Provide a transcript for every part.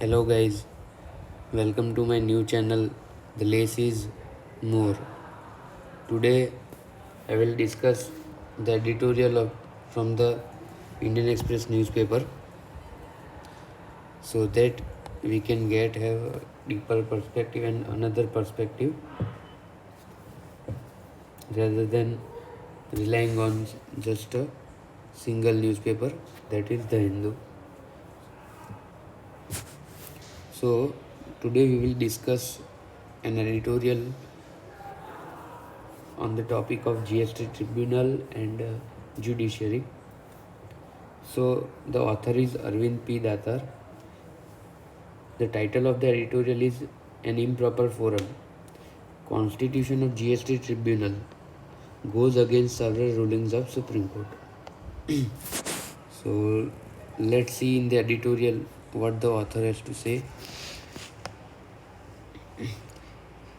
Hello guys, welcome to my new channel. The Lace is More. Today I will discuss the editorial from the Indian Express newspaper so that we can have a deeper perspective and another perspective rather than relying on just a single newspaper, that is the Hindu. So today we will discuss an editorial on the topic of GST Tribunal and Judiciary. So the author is Arvind P. Datar. The title of the editorial is An Improper Forum. Constitution of GST Tribunal goes against several rulings of Supreme Court. So let's see in the editorial what the author has to say.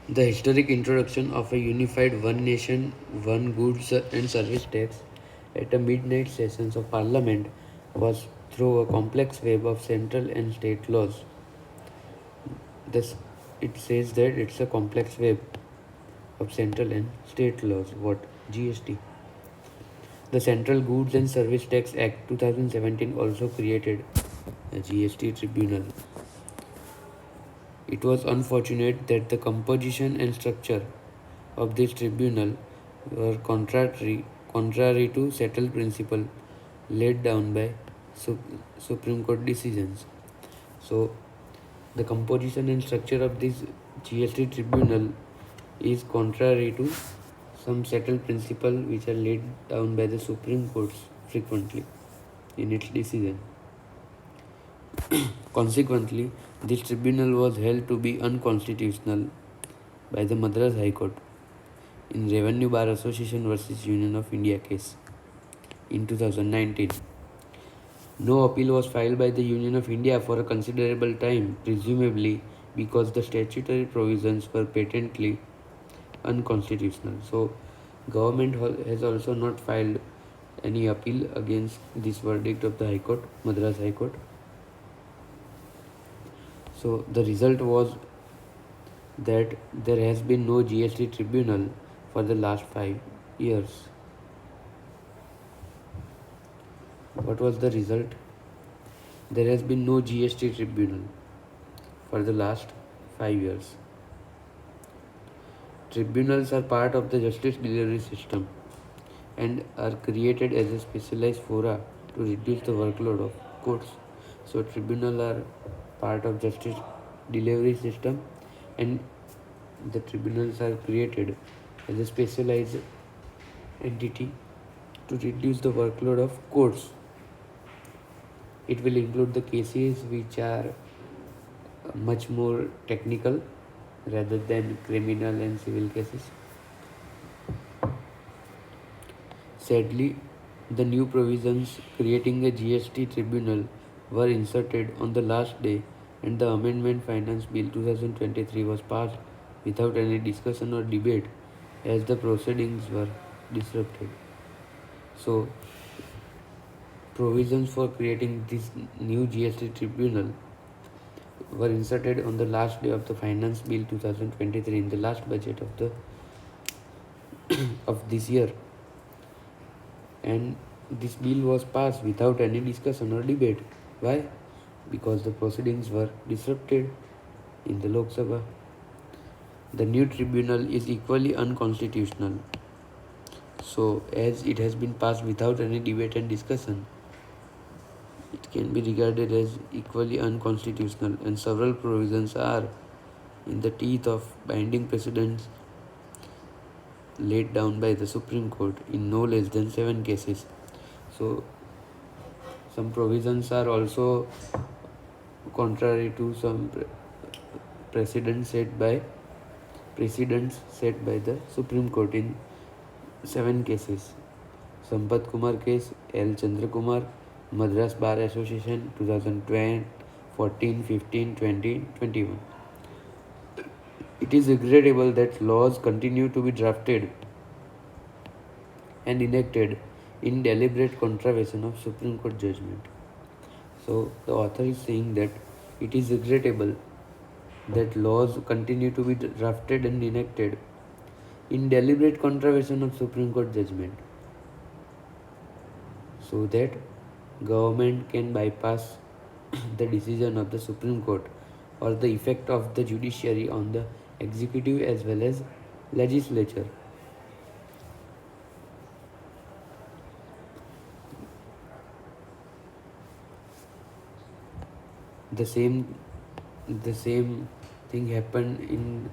The historic introduction of a unified one nation, one goods and service tax at a midnight sessions of Parliament was through a complex web of central and state laws. This it says that it's a complex web of central and state laws. What? GST. The Central Goods and Service Tax Act 2017 also created a GST tribunal. It was unfortunate that the composition and structure of this tribunal were contrary to settled principle laid down by Supreme Court decisions. So, the composition and structure of this GST tribunal is contrary to some settled principle which are laid down by the Supreme Courts frequently in its decision. Consequently, this tribunal was held to be unconstitutional by the Madras High Court in Revenue Bar Association versus Union of India case in 2019. No appeal was filed by the Union of India for a considerable time, presumably because the statutory provisions were patently unconstitutional. So, government has also not filed any appeal against this verdict of the High Court, Madras High Court. So, the result was that there has been no GST tribunal for the last 5 years. What was the result? There has been no GST tribunal for the last 5 years. Tribunals are part of the justice delivery system and are created as a specialized fora to reduce the workload of courts. So tribunals are part of justice delivery system and the tribunals are created as a specialized entity to reduce the workload of courts. It will include the cases which are much more technical rather than criminal and civil cases. Sadly, the new provisions creating a GST tribunal were inserted on the last day and the Amendment Finance Bill 2023 was passed without any discussion or debate as the proceedings were disrupted. So, provisions for creating this new GST tribunal were inserted on the last day of the Finance Bill 2023 in the last budget of the of this year, and this bill was passed without any discussion or debate. Why? Because the proceedings were disrupted in the Lok Sabha. The new tribunal is equally unconstitutional. So, as it has been passed without any debate and discussion, it can be regarded as equally unconstitutional, and several provisions are in the teeth of binding precedents laid down by the Supreme Court in no less than 7 cases. So, some provisions are also contrary to some precedents set by the Supreme Court in 7 cases. Sampath Kumar case, L. Chandra Kumar, Madras Bar Association 2012, 14, 15, 20, 21. It is regrettable that laws continue to be drafted and enacted in deliberate contravention of Supreme Court judgment. So the author is saying that It is regrettable that laws continue to be drafted and enacted in deliberate contravention of Supreme Court judgment, so that government can bypass the decision of the Supreme Court or the effect of the judiciary on the executive as well as legislature. The same the same thing happened in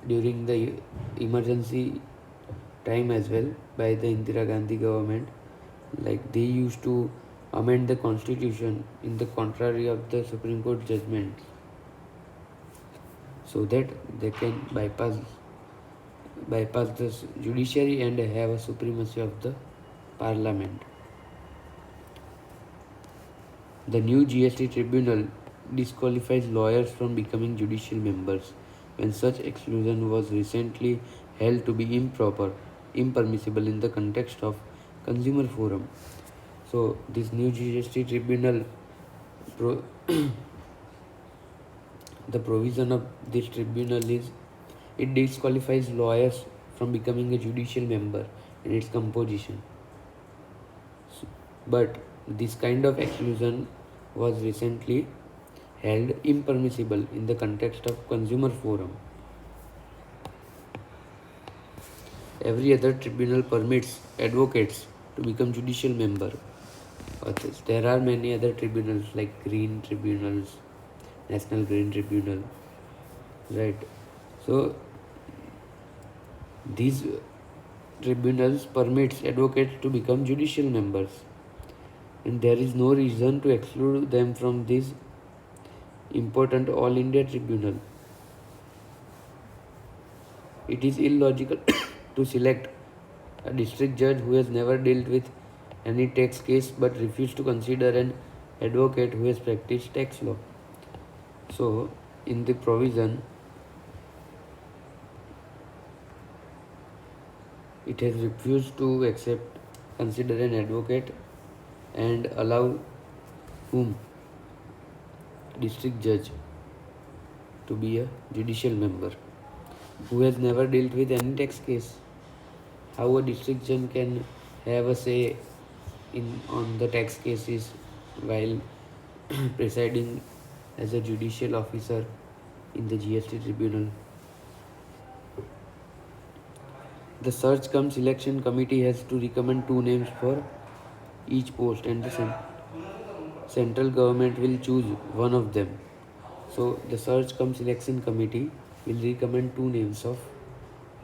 during the emergency time as well by the Indira Gandhi government. Like they used to amend the constitution in the contrary of the Supreme Court judgment, so that they can bypass the judiciary and have a supremacy of the parliament. The new GST tribunal disqualifies lawyers from becoming judicial members when such exclusion was recently held to be impermissible in the context of consumer forum. So this new GST tribunal, the provision of this tribunal is it disqualifies lawyers from becoming a judicial member in its composition. But this kind of exclusion was recently held impermissible in the context of consumer forum. Every other tribunal permits advocates to become judicial member. There are many other tribunals like green tribunals, National Green Tribunal, right? So these tribunals permits advocates to become judicial members, and there is no reason to exclude them from this important All India Tribunal. It is illogical to select a district judge who has never dealt with any tax case but refused to consider an advocate who has practiced tax law. So, in the provision, it has refused to consider an advocate and allow whom? District judge to be a judicial member who has never dealt with any tax case. How a district judge can have a say on the tax cases while presiding as a judicial officer in the GST tribunal? The search cum selection committee has to recommend 2 names for each post, and the central government will choose one of them. So the search cum selection committee will recommend 2 names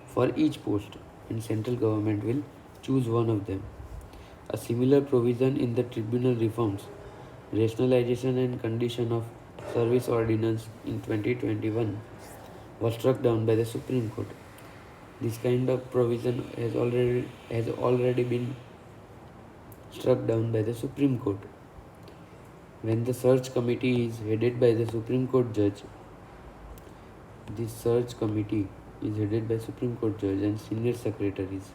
for each post, and central government will choose one of them. A similar provision in the tribunal reforms, rationalization and condition of service ordinance in 2021 was struck down by the Supreme Court. This kind of provision has already been struck down by the Supreme Court. When the search committee is headed by the Supreme Court judge, this search committee is headed by Supreme Court judge and senior secretaries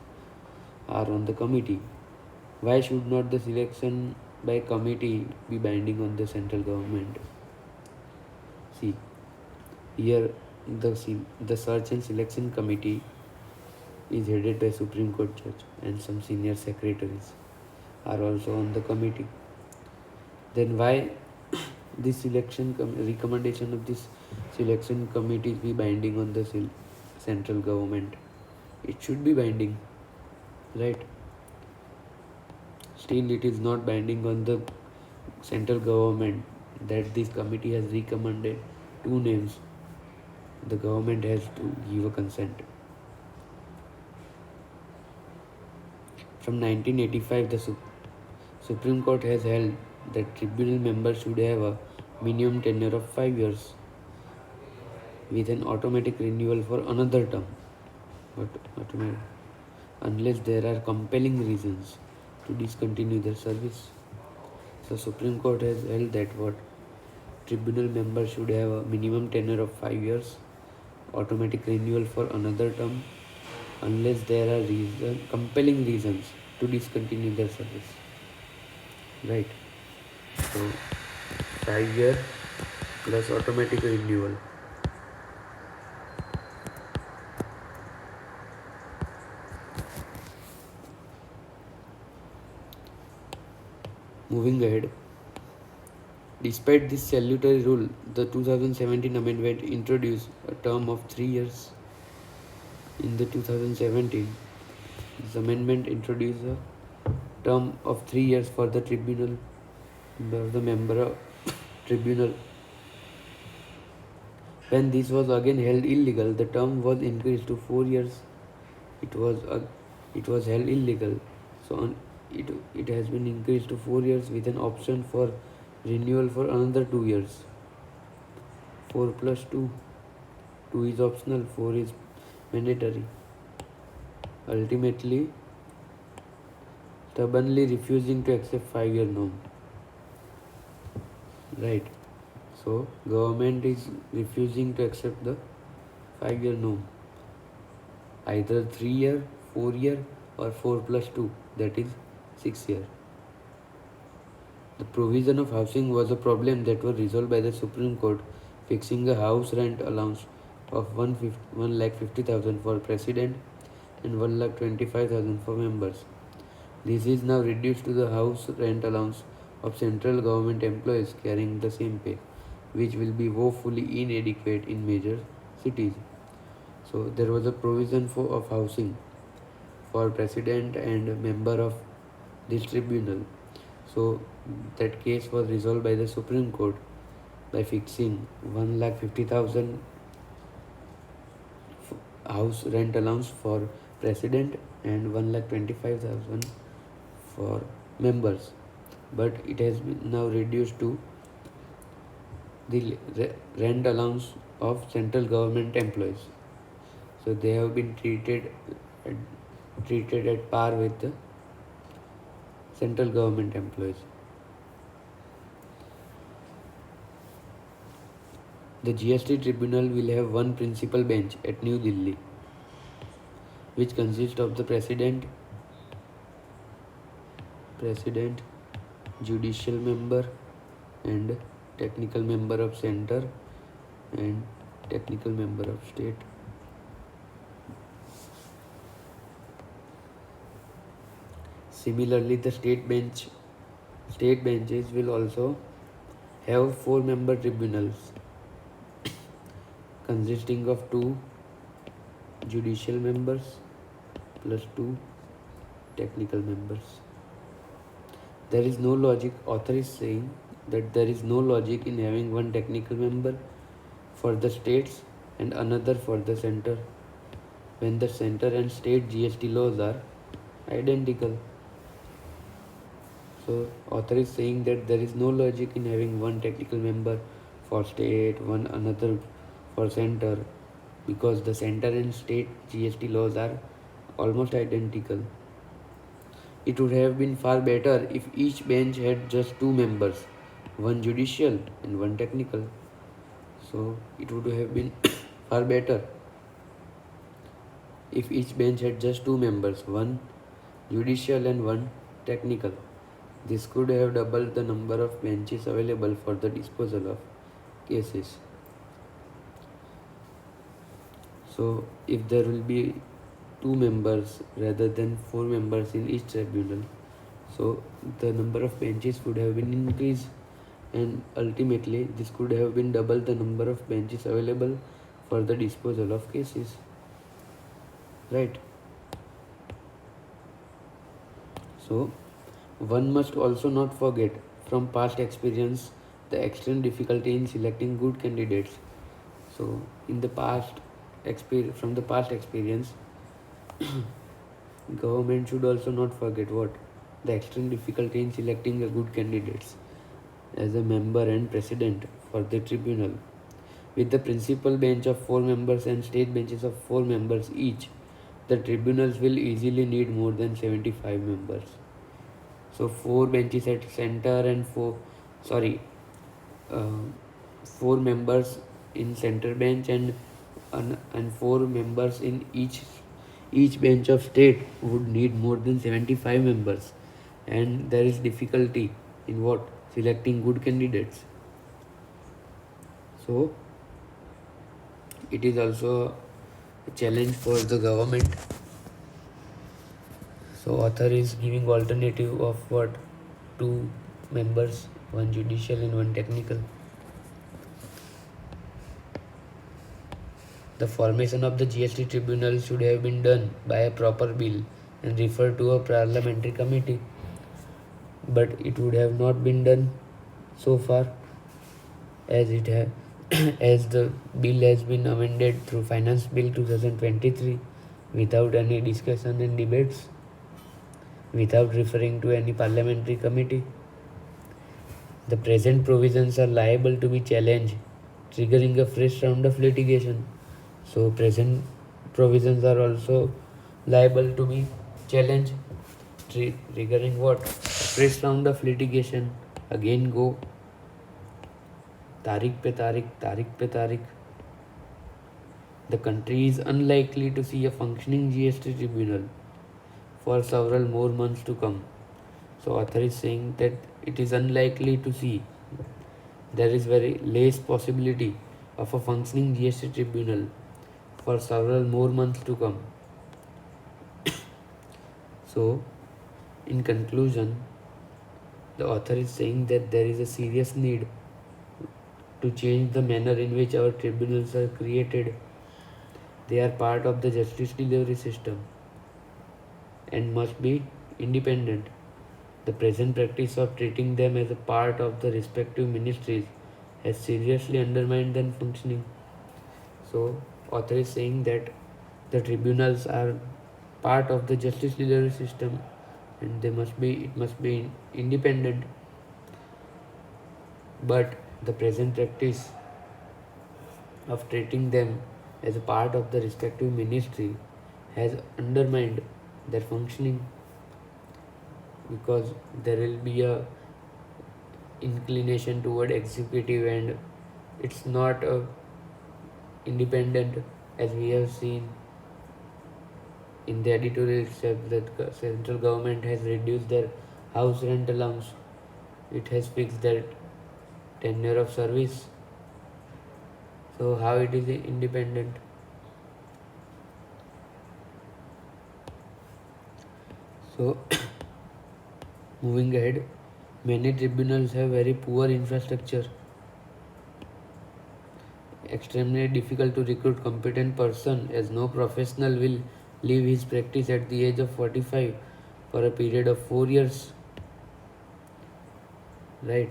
are on the committee. Why should not the selection by committee be binding on the central government? See, here the search and selection committee is headed by Supreme Court judge and some senior secretaries are also on the committee. Then why this recommendation of this selection committee be binding on the central government? It should be binding, right? Still it is not binding on the central government that this committee has recommended 2 names. The government has to give a consent. From 1985, the Supreme Court has held that tribunal members should have a minimum tenure of 5 years with an automatic renewal for another term, unless there are compelling reasons to discontinue their service. So Supreme Court has held that tribunal members should have a minimum tenure of 5 years, automatic renewal for another term, unless there are compelling reasons to discontinue their service. Right. So 5 years plus automatic renewal. Moving ahead, despite this salutary rule, the 2017 amendment introduced a term of 3 years. In the 2017, this amendment introduced a term of 3 years for the tribunal, the member of tribunal. When this was again held illegal, the term was increased to 4 years. It was it was held illegal, so it has been increased to 4 years with an option for renewal for another 2 years. 4 plus 2, 2 is optional, 4 is mandatory. Ultimately, stubbornly refusing to accept 5-year norm. Right. So government is refusing to accept the 5-year norm. Either 3-year, 4-year, or 4 plus 2, that is 6-year. The provision of housing was a problem that was resolved by the Supreme Court, fixing a house rent allowance of 1,50,000 for president and 1,25,000 for members. This is now reduced to the house rent allowance of central government employees carrying the same pay, which will be woefully inadequate in major cities. So there was a provision of housing for president and member of this tribunal. So that case was resolved by the Supreme Court by fixing 1,50,000 house rent allowance for president and 1,25,000 for members. But it has been now reduced to the rent allowance of central government employees. So they have been treated at par with the central government employees. The GST tribunal will have one principal bench at New Delhi, which consists of the president, judicial member, and technical member of center and technical member of state. Similarly, the state benches will also have 4-member tribunals consisting of 2 judicial members plus 2 technical members. There is no logic, author is saying that there is no logic in having one technical member for the states and another for the center when the center and state GST laws are identical. So author is saying that there is no logic in having one technical member for state, one another for center, because the center and state GST laws are almost identical. It would have been far better if each bench had just 2 members, one judicial and one technical. So it would have been far better if each bench had just 2 members, one judicial and one technical. This could have doubled the number of benches available for the disposal of cases. So if there will be 2 members rather than 4 members in each tribunal, so the number of benches would have been increased, and ultimately this could have been double the number of benches available for the disposal of cases. Right. So one must also not forget from past experience the extreme difficulty in selecting good candidates. So in the past from the past experience, government should also not forget what the extreme difficulty in selecting a good candidates as a member and president for the tribunal. With the principal bench of 4 members and state benches of 4 members each, the tribunals will easily need more than 75 members. So 4 benches at center and 4 members in center bench and 4 members in each bench of state would need more than 75 members, and there is difficulty in what selecting good candidates. So it is also a challenge for the government. So author is giving alternative of what? Two members, one judicial and one technical. The formation of the GST tribunal should have been done by a proper bill and referred to a parliamentary committee, but it would have not been done so far, as it have as the bill has been amended through Finance Bill 2023 without any discussion and debates, without referring to any parliamentary committee. The present provisions are liable to be challenged, triggering a fresh round of litigation. So present provisions are also liable to be challenged, triggering what? Fresh round of litigation. Again go तारीख पे तारीख, तारीख पे तारीख. The country is unlikely to see a functioning GST tribunal for several more months to come. So author is saying that it is unlikely to see. There is very less possibility of a functioning GST tribunal for several more months to come. So in conclusion, the author is saying that there is a serious need to change the manner in which our tribunals are created. They are part of the justice delivery system and must be independent. The present practice of treating them as a part of the respective ministries has seriously undermined their functioning. So, author is saying that the tribunals are part of the justice delivery system and it must be independent. But the present practice of treating them as a part of the respective ministry has undermined their functioning, because there will be a inclination toward executive and it's not independent, as we have seen in the editorial itself that central government has reduced their house rent allowance. It has fixed their tenure of service. So how it is independent? So moving ahead, many tribunals have very poor infrastructure, extremely difficult to recruit competent person, as no professional will leave his practice at the age of 45 for a period of 4 years, right?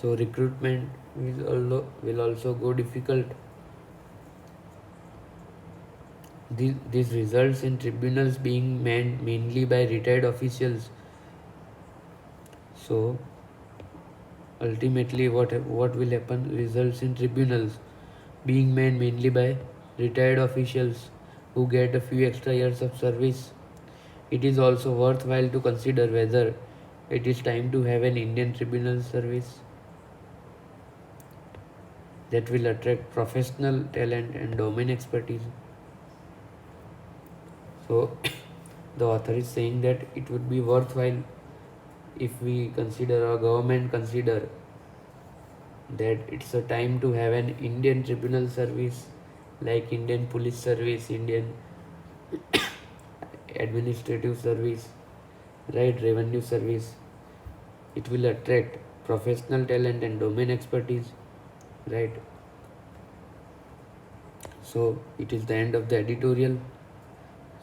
So recruitment will also go difficult. This results in tribunals being manned mainly by retired officials. So ultimately what will happen? Results in tribunals being manned mainly by retired officials who get a few extra years of service. It is also worthwhile to consider whether it is time to have an Indian tribunal service that will attract professional talent and domain expertise. So the author is saying that it would be worthwhile if we consider, our government consider, that it's a time to have an Indian tribunal service like Indian police service, Indian administrative service, right, revenue service. It will attract professional talent and domain expertise, right? So it is the end of the editorial.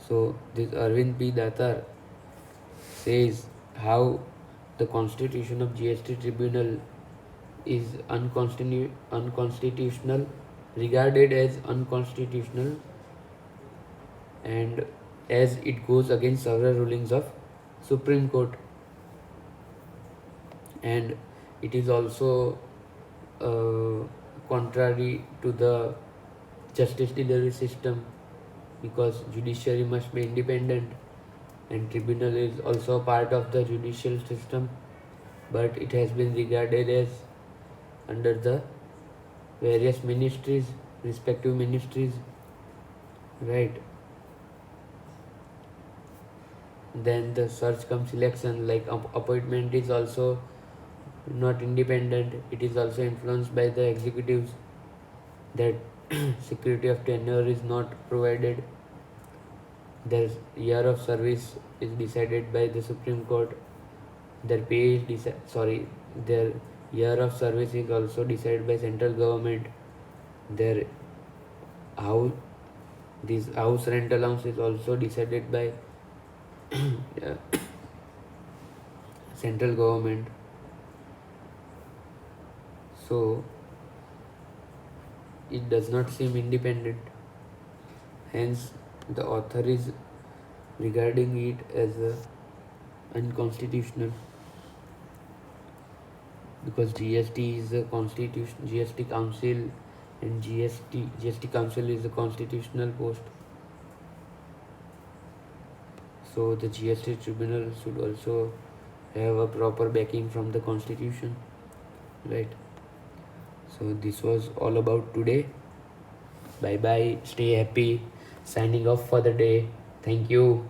So this Arvind P. Datar says how the constitution of GST tribunal is unconstitutional, regarded as unconstitutional, and as it goes against several rulings of Supreme Court, and it is also contrary to the justice delivery system, because judiciary must be independent and tribunal is also part of the judicial system, but it has been regarded as under the various ministries, respective ministries, right? Then the search cum selection, like appointment is also not independent. It is also influenced by the executives, that security of tenure is not provided. Their year of service is decided by the Supreme Court. Their pay is their year of service is also decided by central government. Their house this house rent allowance is also decided by central government. So it does not seem independent. Hence, the author is regarding it as unconstitutional, because GST is a constitution. GST Council and GST Council is a constitutional post. So the GST Tribunal should also have a proper backing from the Constitution, right? So this was all about today. Bye bye. Stay happy. Signing off for the day. Thank you.